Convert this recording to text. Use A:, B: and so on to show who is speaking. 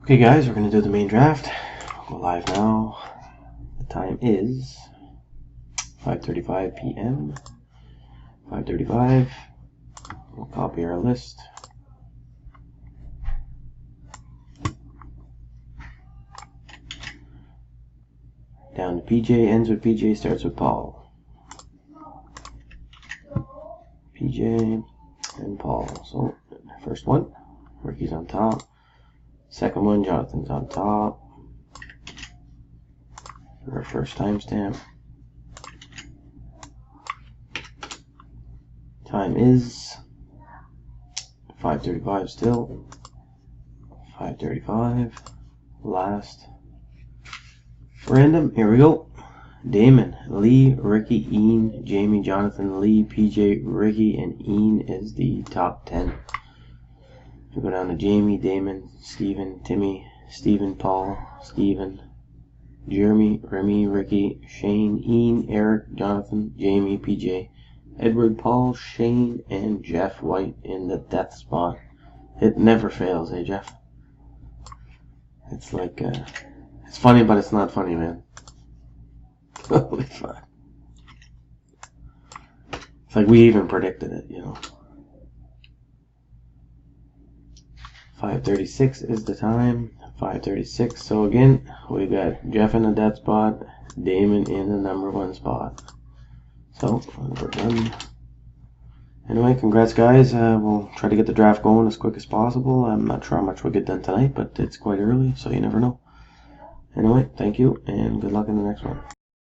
A: Okay guys, we're going to do the main draft. We'll go live now. The time is 5:35 p.m. 5:35. We'll copy our list. Down to PJ, ends with PJ, starts with Paul. PJ and Paul. So, first one, Ricky's on top. Second one, Jonathan's on top. Our first timestamp. Time is 5:35 still. 5:35. Last. Random. Here we go. Damon, Lee, Ricky, Ian, Jamie, Jonathan, Lee, PJ, Ricky, and Ian is the top 10. We go down to Jamie, Damon, Stephen, Timmy, Stephen, Paul, Stephen, Jeremy, Remy, Ricky, Shane, Ian, Eric, Jonathan, Jamie, PJ, Edward, Paul, Shane, and Jeff White in the death spot. It never fails, eh, Jeff? It's like, it's funny, but it's not funny, man. Holy fuck. It's like we even predicted it, you know. 5:36 is the time. 5:36. So again, we got Jeff in the death spot, Damon in the number 1 spot. So we're done. Anyway, congrats guys. We'll try to get the draft going as quick as possible. I'm not sure how much we'll get done tonight, but it's quite early, so you never know. Anyway, thank you, and good luck in the next one.